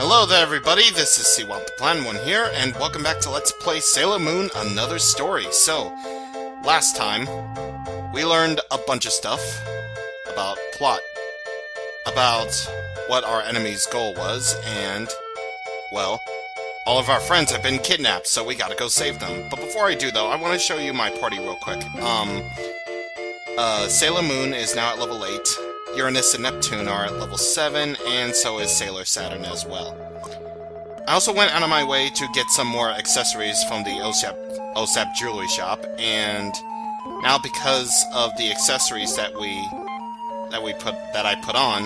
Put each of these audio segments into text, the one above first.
Hello there everybody, this is Seawalt the Plan One here, and welcome back to Let's Play Sailor Moon Another Story. So, last time, we learned a bunch of stuff about plot, about what our enemy's goal was, and, well, all of our friends have been kidnapped, so we gotta go save them. But before I do though, I want to show you my party real quick. Sailor Moon is now at level 8. Uranus and Neptune are at level 7, and so is Sailor Saturn as well. I also went out of my way to get some more accessories from the OSAP jewelry shop, and now because of the accessories that I put on,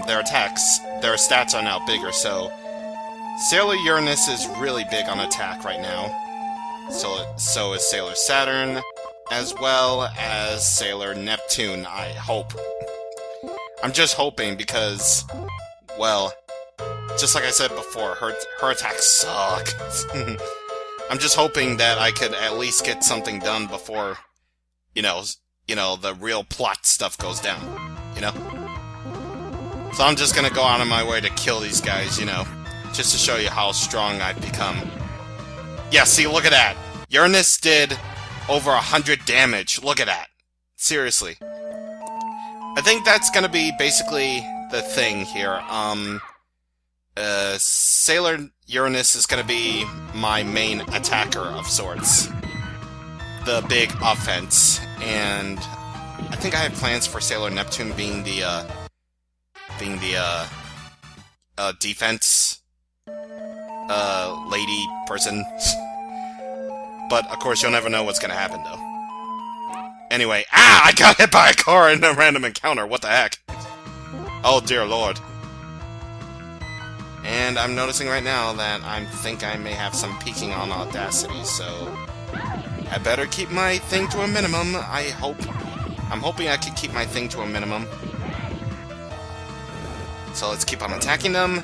their stats are now bigger, so Sailor Uranus is really big on attack right now. So is Sailor Saturn, as well as Sailor Neptune, I hope. I'm just hoping because, well, just like I said before, her attacks suck. I'm just hoping that I could at least get something done before, you know, the real plot stuff goes down, you know? So I'm just gonna go out of my way to kill these guys, you know, just to show you how strong I've become. Yeah, see, look at that! Uranus did over 100 damage, look at that! Seriously. I think that's gonna be basically the thing here. Sailor Uranus is gonna be my main attacker of sorts. The big offense. And I think I have plans for Sailor Neptune being the defense lady person. But of course you'll never know what's gonna happen though. Anyway, I got hit by a car in a random encounter, what the heck? Oh dear lord. And I'm noticing right now that I think I may have some peeking on Audacity, so I better keep my thing to a minimum, I'm hoping I can keep my thing to a minimum. So let's keep on attacking them.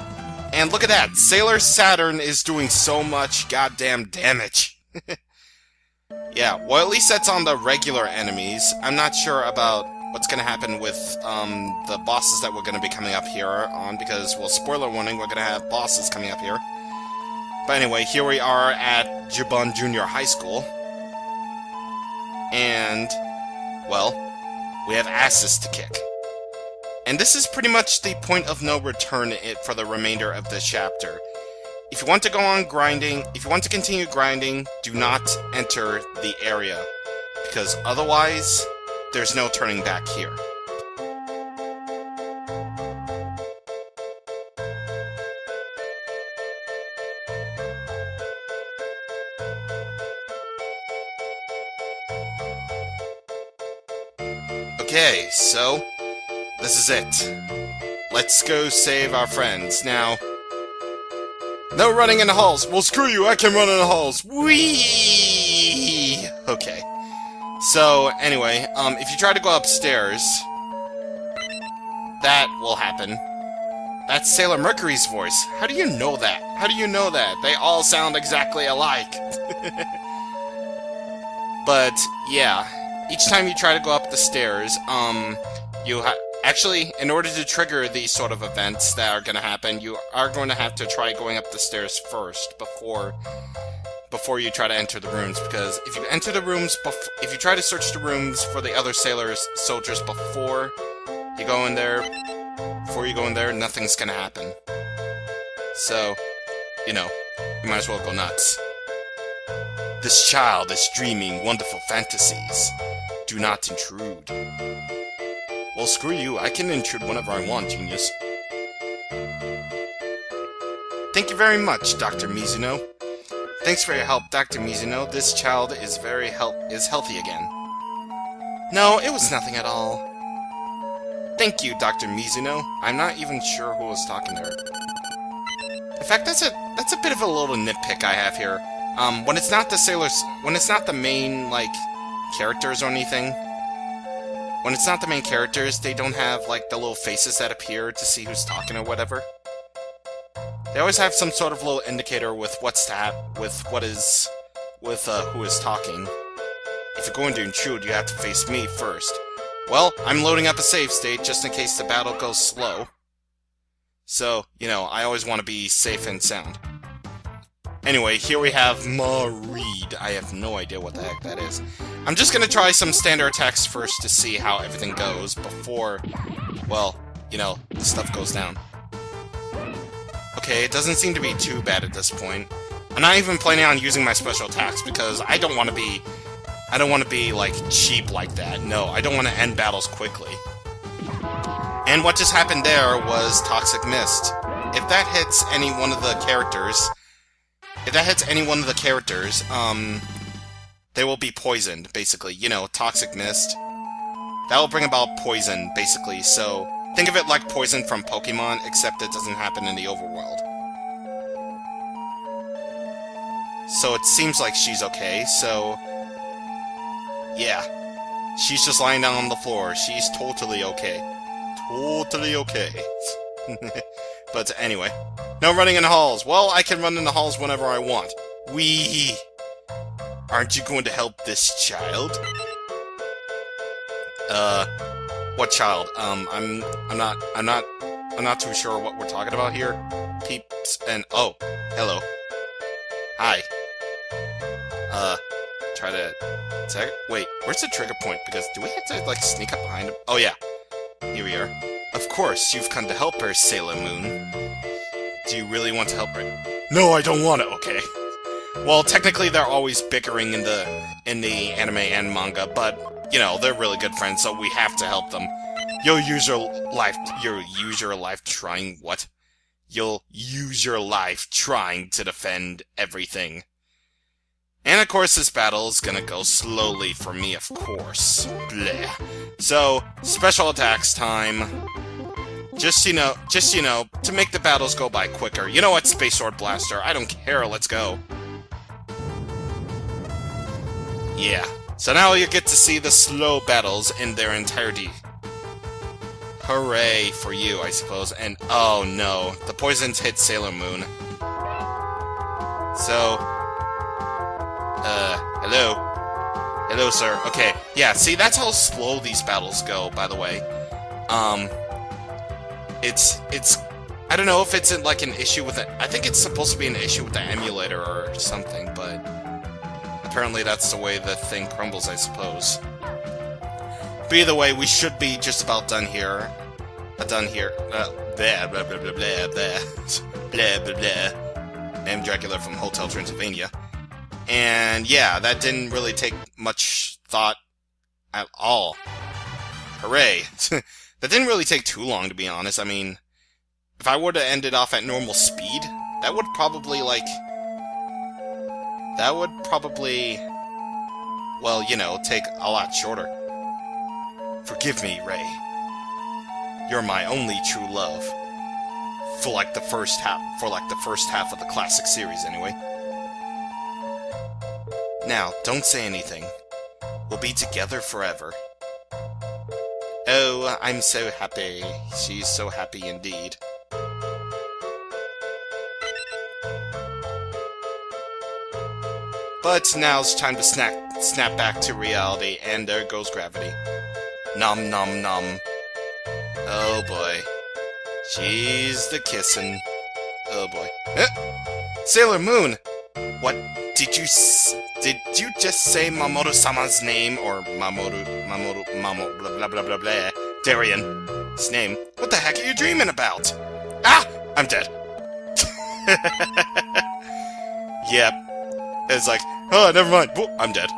And look at that! Sailor Saturn is doing so much goddamn damage. Yeah, well at least that's on the regular enemies. I'm not sure about what's gonna happen with the bosses that we're gonna be coming up here on, because, well, spoiler warning, we're gonna have bosses coming up here. But anyway, here we are at Juuban Junior High School. And, well, we have asses to kick. And this is pretty much the point of no return for the remainder of this chapter. If you want to go on grinding, if you want to continue grinding, do not enter the area, because otherwise, there's no turning back here. Okay, so this is it. Let's go save our friends. Now, no running in the halls! Well, screw you, I can run in the halls! Whee! Okay. So, anyway, if you try to go upstairs, that will happen. That's Sailor Mercury's voice. How do you know that? How do you know that? They all sound exactly alike. But, yeah. Each time you try to go up the stairs, actually, in order to trigger these sort of events that are going to happen, you are going to have to try going up the stairs first before you try to enter the rooms, because if you enter the rooms, if you try to search the rooms for the other soldiers before you go in there, nothing's going to happen. So, you know, you might as well go nuts. This child is dreaming wonderful fantasies. Do not intrude. Well, screw you, I can intrude whenever I want, genius. Thank you very much, Dr. Mizuno. Thanks for your help, Dr. Mizuno. This child is healthy again. No, it was nothing at all. Thank you, Dr. Mizuno. I'm not even sure who was talking there. In fact, that's a bit of a little nitpick I have here. When it's not the main, like, characters or anything, when it's not the main characters, they don't have, like, the little faces that appear to see who's talking or whatever. They always have some sort of little indicator with who is talking. If you're going to intrude, you have to face me first. Well, I'm loading up a save state just in case the battle goes slow. So, you know, I always want to be safe and sound. Anyway, here we have Mareed. I have no idea what the heck that is. I'm just gonna try some standard attacks first to see how everything goes before, well, you know, the stuff goes down. Okay, it doesn't seem to be too bad at this point. I'm not even planning on using my special attacks because I don't want to be, like, cheap like that. No, I don't want to end battles quickly. And what just happened there was Toxic Mist. If that hits any one of the characters, they will be poisoned, basically. You know, Toxic Mist. That will bring about poison, basically. So, think of it like poison from Pokemon, except it doesn't happen in the overworld. So it seems like she's okay, so... yeah. She's just lying down on the floor. She's totally okay. Totally okay. But anyway. No running in the halls. Well, I can run in the halls whenever I want. Wee! Aren't you going to help this child? What child? I'm not too sure what we're talking about here. Peeps and... oh, hello. Hi. Try to... attack... wait, where's the trigger point? Because do we have to, like, sneak up behind him? Oh, yeah. Here we are. Of course, you've come to help her, Sailor Moon. Do you really want to help her? No, I don't want to, okay. Well, technically they're always bickering in the anime and manga, but, you know, they're really good friends, so we have to help them. You'll use your life trying what? You'll use your life trying to defend everything. And of course this battle is gonna go slowly for me, of course. Bleh. So, special attacks time. Just, you know, to make the battles go by quicker. You know what, Space Sword Blaster? I don't care, let's go. Yeah. So now you get to see the slow battles in their entirety. Hooray for you, I suppose. And, oh no, the poisons hit Sailor Moon. So, hello? Hello, sir. Okay, yeah, see, that's how slow these battles go, by the way. It's, I don't know if it's like an issue with it. I think it's supposed to be an issue with the emulator or something, but apparently that's the way the thing crumbles, I suppose. But either way, we should be just about done here. Blah, blah, blah, blah, blah, blah. Blah, blah, blah. I'm Dracula from Hotel Transylvania. And yeah, that didn't really take much thought at all. Hooray. That didn't really take too long, to be honest. I mean, if I were to end it off at normal speed, that would probably, well, you know, take a lot shorter. Forgive me, Ray. You're my only true love. For like the first half of the classic series, anyway. Now, don't say anything. We'll be together forever. Oh, I'm so happy. She's so happy indeed. But now's time to snap back to reality, and there goes gravity. Nom nom nom. Oh boy. She's the kissin'. Oh boy. Sailor Moon! What? Did you just say Mamoru-sama's name? Or Mamoru, blah blah blah blah, Darian's name? What the heck are you dreaming about? Ah! I'm dead. Yep. It's like, oh, never mind. I'm dead.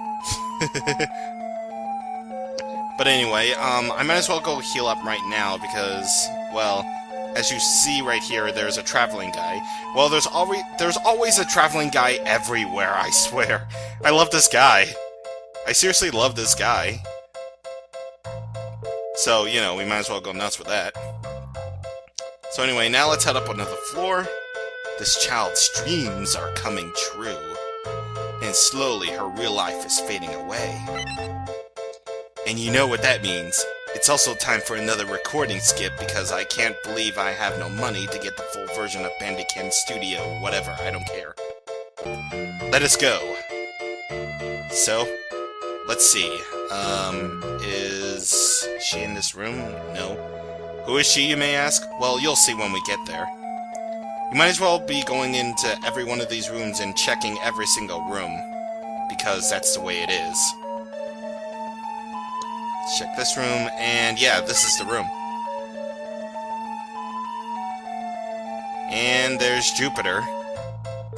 But anyway, I might as well go heal up right now because, well, as you see right here, there's a traveling guy. Well, there's always a traveling guy everywhere, I swear. I love this guy. I seriously love this guy. So, you know, we might as well go nuts with that. So anyway, now let's head up another floor. This child's dreams are coming true. And slowly her real life is fading away. And you know what that means. It's also time for another recording skip because I can't believe I have no money to get the full version of Bandicam Studio, whatever, I don't care. Let us go. So, let's see. Is she in this room? No. Who is she, you may ask? Well, you'll see when we get there. You might as well be going into every one of these rooms and checking every single room, because that's the way it is. Check this room, and yeah, this is the room. And there's Jupiter,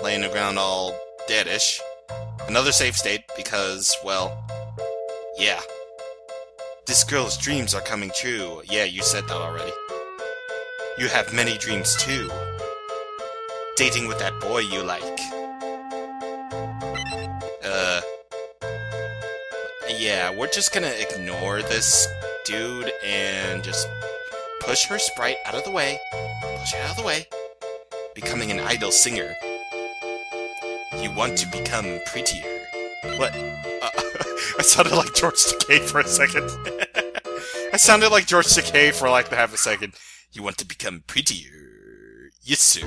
laying the ground all deadish. Another safe state, because, well, yeah. This girl's dreams are coming true. Yeah, you said that already. You have many dreams, too. Dating with that boy you like. Yeah, we're just gonna ignore this dude and just push her sprite out of the way. Push it out of the way. Becoming an idol singer. You want to become prettier. What? I sounded like George Takei for a second. I sounded like George Takei for like half a second. You want to become prettier. Yes, sir.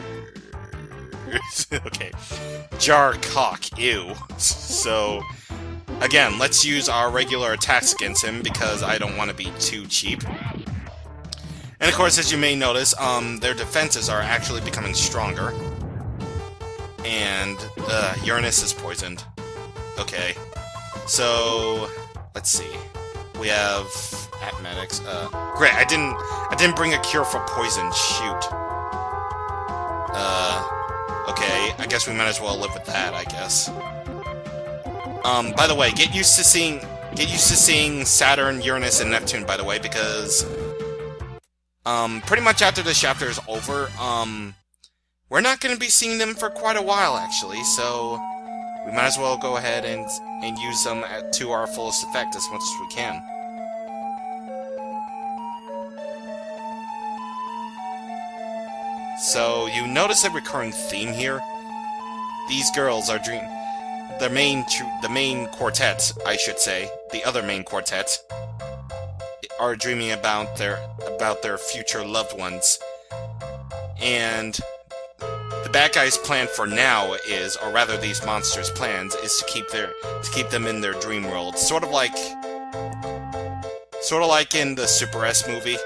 Okay. Jar cock. Ew. So, again, let's use our regular attacks against him because I don't want to be too cheap. And of course, as you may notice, their defenses are actually becoming stronger. And, Uranus is poisoned. Okay. So, let's see. We have Atmetics. Great, I didn't bring a cure for poison. Shoot. Okay, I guess we might as well live with that, I guess. By the way, get used to seeing Saturn, Uranus, and Neptune, by the way, because pretty much after this chapter is over, we're not going to be seeing them for quite a while, actually, so we might as well go ahead and use them to our fullest effect as much as we can. So, you notice a recurring theme here? These girls are the main quartet, I should say, the other main quartet, are dreaming about their future loved ones. And the bad guys' plan for now is, or rather these monsters' plans, is to keep them in their dream world. Sort of like in the Super S movie,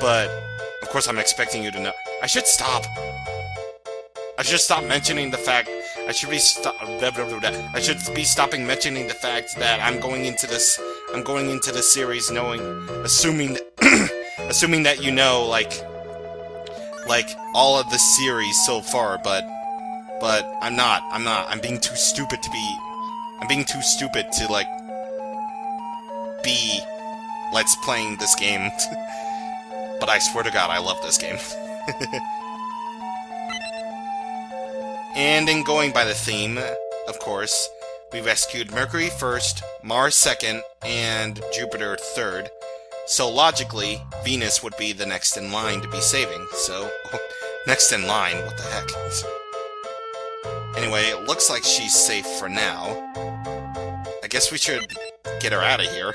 but of course I'm expecting you to know. I should stop mentioning the fact. I should be stopping mentioning the fact that I'm going into this series assuming that you know like all of the series so far, but I'm not. I'm being too stupid to like be let's playing this game. But I swear to God, I love this game. And in going by the theme, of course, we rescued Mercury first, Mars second, and Jupiter third. So logically, Venus would be the next in line to be saving. So, next in line, what the heck? Anyway, it looks like she's safe for now. I guess we should get her out of here.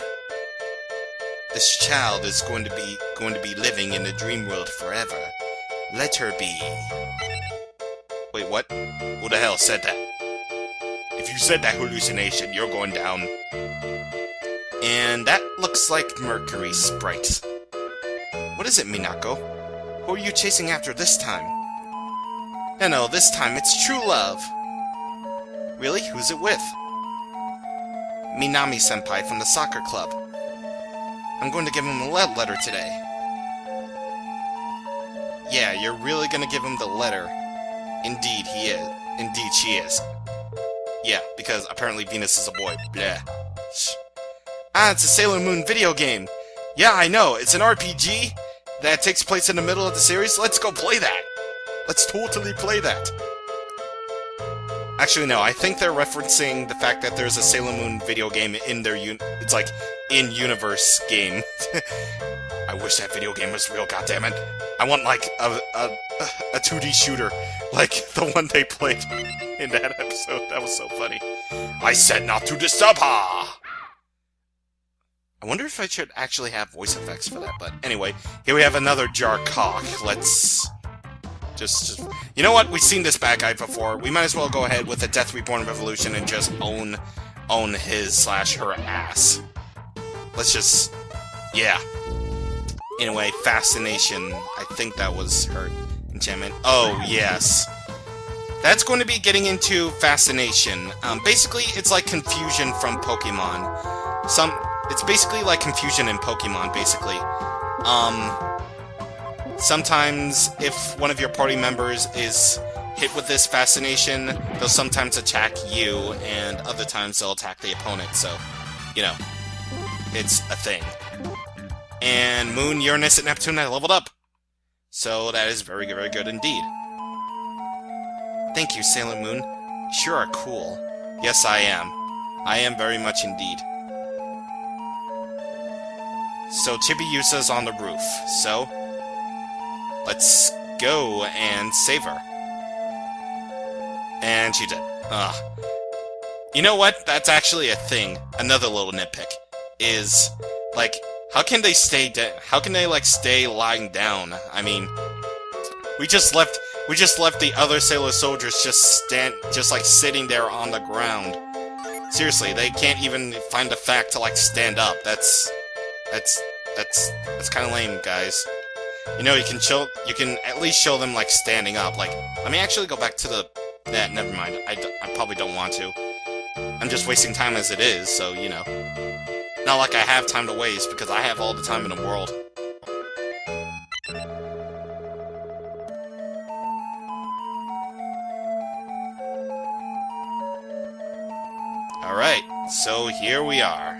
This child is going to be living in the dream world forever. Let her be. Wait, what? Who the hell said that? If you said that hallucination, you're going down. And that looks like Mercury sprite. What is it, Minako? Who are you chasing after this time? No, this time it's true love. Really? Who's it with? Minami-senpai from the soccer club. I'm going to give him a love letter today. Yeah, you're really gonna give him the letter. Indeed, he is. Indeed, she is. Yeah, because apparently Venus is a boy. Bleh. Ah, it's a Sailor Moon video game. Yeah, I know. It's an RPG that takes place in the middle of the series. Let's go play that. Let's totally play that. Actually, no. I think they're referencing the fact that there's a Sailor Moon video game in their it's like in-universe game. I wish that video game was real. Goddammit! I want like a 2D shooter, like the one they played in that episode. That was so funny. I said not to disturb her! I wonder if I should actually have voice effects for that, but anyway, here we have another jar cock. Let's just... You know what? We've seen this bad guy before. We might as well go ahead with the Death Reborn Revolution and just own his/her ass. let's just... yeah. Anyway, Fascination. I think that was her enchantment. Oh, yes. That's going to be getting into Fascination. Basically, it's like Confusion from Pokemon. It's basically like Confusion in Pokemon, basically. Sometimes, if one of your party members is hit with this Fascination, they'll sometimes attack you, and other times they'll attack the opponent, so, you know, it's a thing. And Moon, Uranus, and Neptune have leveled up. So that is very, very good indeed. Thank you, Sailor Moon. You sure are cool. Yes, I am. I am very much indeed. So Chibiusa's on the roof. So, let's go and save her. And she did. Ugh. You know what? That's actually a thing. Another little nitpick. Is, like, how can they stay stay lying down? I mean, we just left the other sailor soldiers just like sitting there on the ground. Seriously, they can't even find the fact to like stand up. That's kind of lame, guys. You know, you can at least show them like standing up. Like, let me actually go back to the... never mind. I probably don't want to. I'm just wasting time as it is, so, you know. Not like I have time to waste, because I have all the time in the world. Alright, so here we are.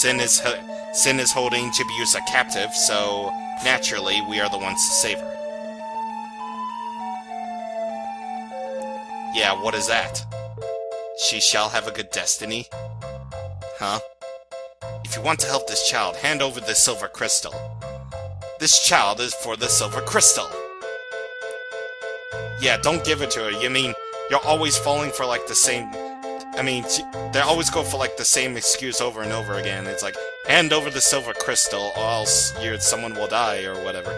Sin is holding Chibiusa captive, so naturally we are the ones to save her. Yeah, what is that? She shall have a good destiny? Huh? If you want to help this child, hand over the silver crystal. This child is for the silver crystal. Yeah, don't give it to her. You mean, you're always falling for like the same... I mean, they always go for like the same excuse over and over again. It's like, hand over the silver crystal or else someone will die or whatever.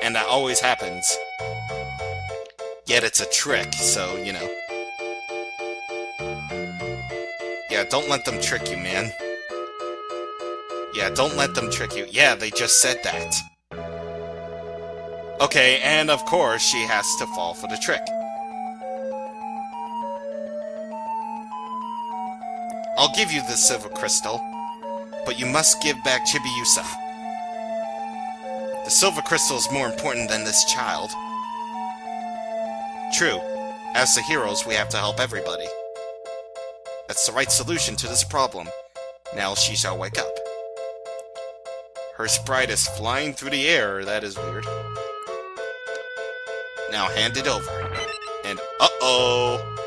And that always happens. Yet it's a trick, so, you know. Yeah, don't let them trick you, man. Yeah, don't let them trick you. Yeah, they just said that. Okay, and of course, she has to fall for the trick. I'll give you the silver crystal, but you must give back Chibiusa. The silver crystal is more important than this child. True. As the heroes, we have to help everybody. That's the right solution to this problem. Now she shall wake up. Her sprite is flying through the air. That is weird. Now hand it over. And uh-oh!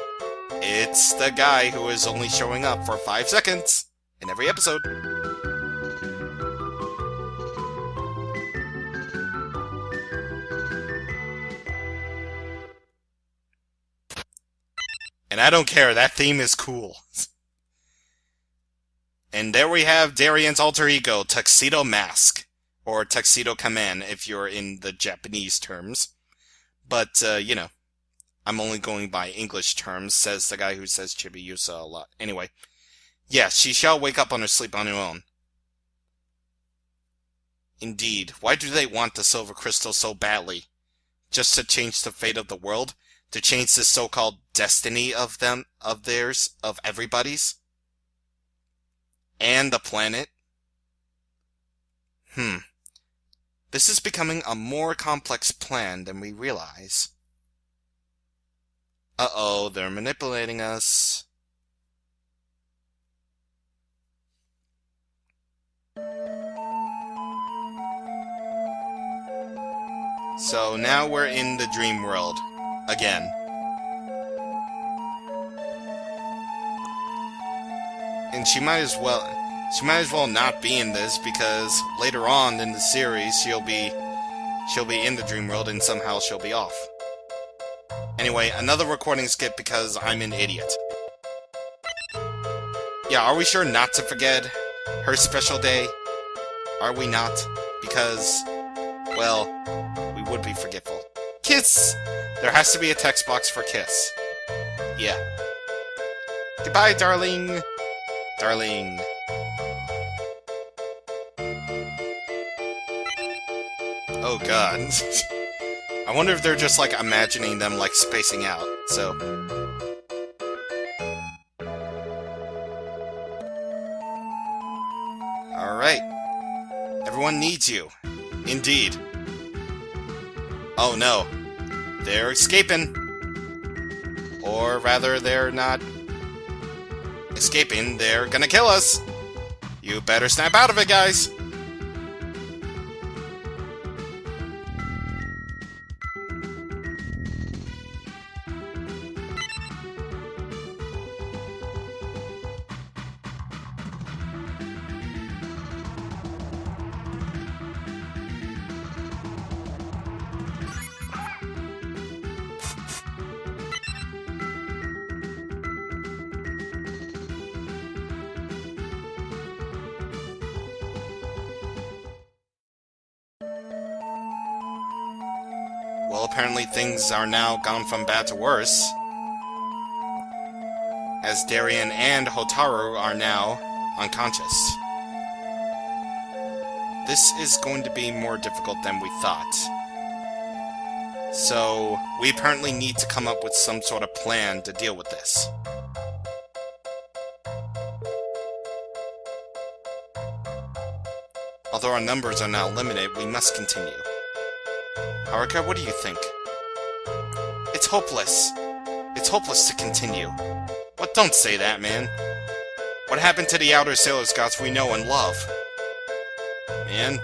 It's the guy who is only showing up for 5 seconds in every episode. And I don't care, that theme is cool. And there we have Darian's alter ego, Tuxedo Mask. Or Tuxedo Kamen, if you're in the Japanese terms. But, you know, I'm only going by English terms, says the guy who says Chibiusa a lot. Anyway, yes, she shall wake up on her sleep on her own. Indeed, why do they want the silver crystal so badly? Just to change the fate of the world? To change this so-called destiny of theirs, of everybody's? And the planet? This is becoming a more complex plan than we realize. Uh-oh, they're manipulating us. So now we're in the dream world. Again. And she might as well not be in this, because later on in the series she'll be in the dream world and somehow she'll be off. Anyway, another recording skip because I'm an idiot. Yeah, are we sure not to forget her special day? Are we not? Because, well, we would be forgetful. Kiss! There has to be a text box for kiss. Yeah. Goodbye, darling. Darling. Oh god. I wonder if they're just, like, imagining them, like, spacing out, so... Alright. Everyone needs you. Indeed. Oh no. They're escaping. Or rather, they're not... escaping. They're gonna kill us. You better snap out of it, guys. Well, apparently things are now gone from bad to worse, as Darien and Hotaru are now unconscious. This is going to be more difficult than we thought. So, we apparently need to come up with some sort of plan to deal with this. Although our numbers are now limited, we must continue. Haruka, what do you think? It's hopeless. It's hopeless to continue. What? Don't say that, man. What happened to the outer Sailor Scouts we know and love? Man.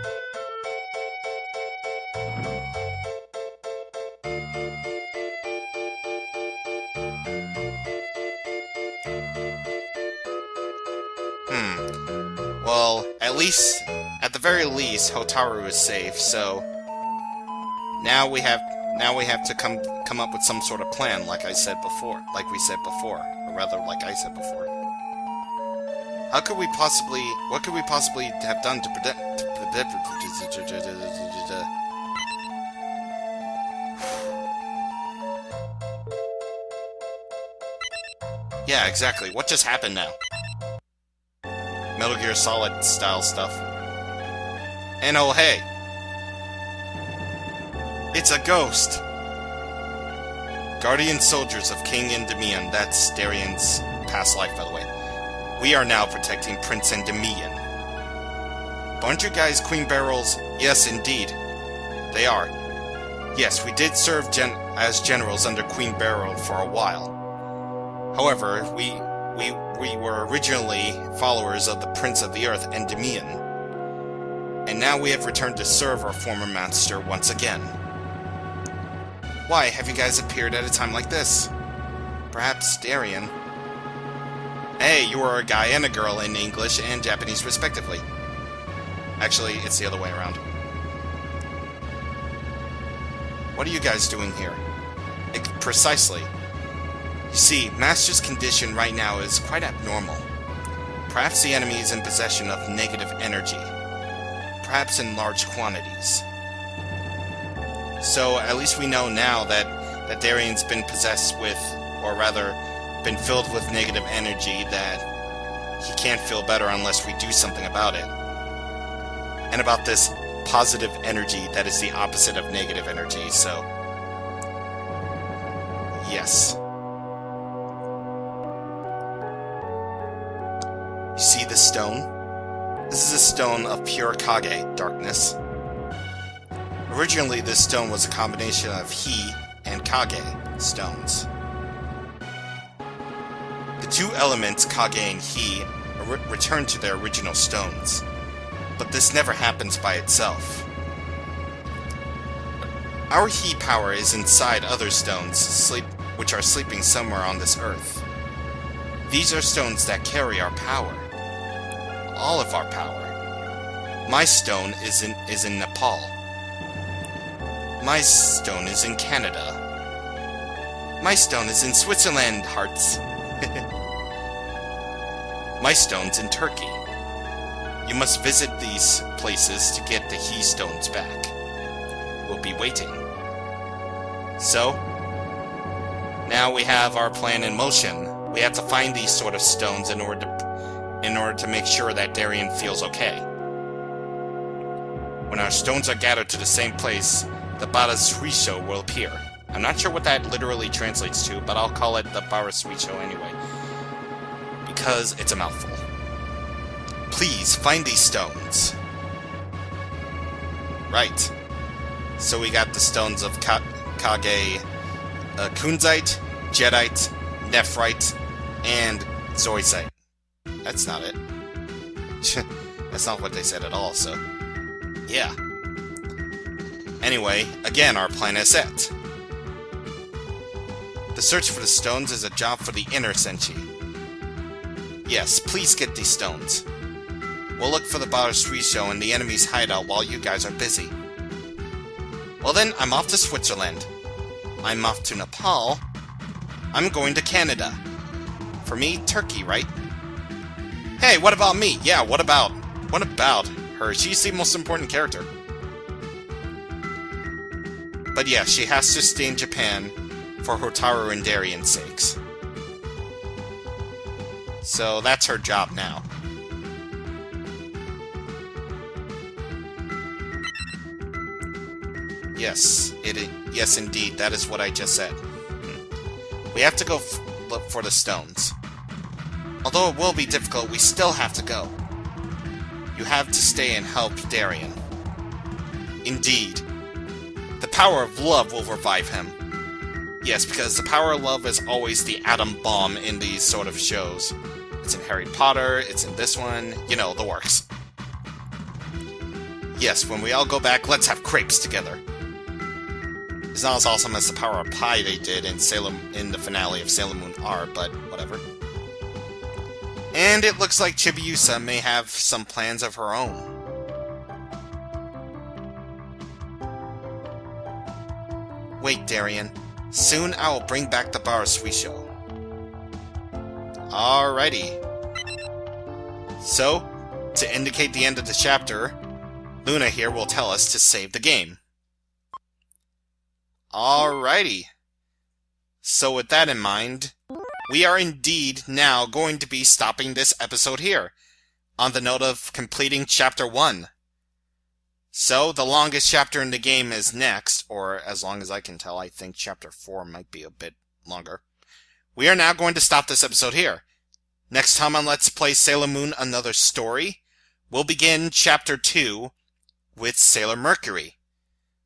Well, at the very least, Hotaru is safe, so... Now we have to come up with some sort of plan, like we said before, or rather, like I said before. What could we possibly have done to prevent? Yeah, exactly. What just happened now? Metal Gear Solid style stuff. And oh hey, it's a ghost! Guardian soldiers of King Endymion, that's Darien's past life, by the way. We are now protecting Prince Endymion. Aren't you guys Queen Barrels? Yes, indeed. They are. Yes, we did serve as generals under Queen Beryl for a while. However, we were originally followers of the Prince of the Earth, Endymion. And now we have returned to serve our former master once again. Why have you guys appeared at a time like this? Perhaps Darien. Hey, you are a guy and a girl in English and Japanese respectively. Actually, it's the other way around. What are you guys doing here? Precisely. You see, Master's condition right now is quite abnormal. Perhaps the enemy is in possession of negative energy. Perhaps in large quantities. So, at least we know now that Darien's been possessed with, or rather, been filled with negative energy that he can't feel better unless we do something about it. And about this positive energy that is the opposite of negative energy, so... Yes. You see this stone? This is a stone of pure Kage, darkness. Originally, this stone was a combination of He and Kage stones. The two elements, Kage and He, return to their original stones. But this never happens by itself. Our He power is inside other stones, which are sleeping somewhere on this earth. These are stones that carry our power. All of our power. My stone is in Nepal. My stone is in Canada. My stone is in Switzerland, hearts. My stone's in Turkey. You must visit these places to get the He stones back. We'll be waiting. So, now we have our plan in motion. We have to find these sort of stones in order to make sure that Darien feels okay. When our stones are gathered to the same place, the Barasrisho will appear. I'm not sure what that literally translates to, but I'll call it the Barasrisho anyway, because it's a mouthful. Please find these stones. Right. So we got the stones of Kage, Kunzite, Jedite, Nephrite, and Zoisite. That's not it. That's not what they said at all, so... yeah. Anyway, again, our plan is set. The search for the stones is a job for the inner Senshi. Yes, please get these stones. We'll look for the Barasrisho in the enemy's hideout while you guys are busy. Well then, I'm off to Switzerland. I'm off to Nepal. I'm going to Canada. For me, Turkey, right? Hey, what about me? Yeah, what about her? She's the most important character. But yeah, she has to stay in Japan for Hotaru and Darien's sakes. So that's her job now. Yes, yes indeed, that is what I just said. We have to go look for the stones. Although it will be difficult, we still have to go. You have to stay and help Darien. Indeed. The power of love will revive him. Yes, because the power of love is always the atom bomb in these sort of shows. It's in Harry Potter, it's in this one, you know, the works. Yes, when we all go back, let's have crepes together. It's not as awesome as the power of pie they did in the finale of Sailor Moon R, but whatever. And it looks like Chibiusa may have some plans of her own. Wait, Darien. Soon I will bring back the Barasrisho. Alrighty. So, to indicate the end of the chapter, Luna here will tell us to save the game. Alrighty. So with that in mind, we are indeed now going to be stopping this episode here, on the note of completing Chapter 1. So, the longest chapter in the game is next, or as long as I can tell, I think Chapter 4 might be a bit longer. We are now going to stop this episode here. Next time on Let's Play Sailor Moon Another Story, we'll begin Chapter 2 with Sailor Mercury.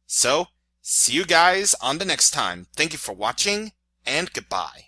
So, see you guys on the next time. Thank you for watching, and goodbye.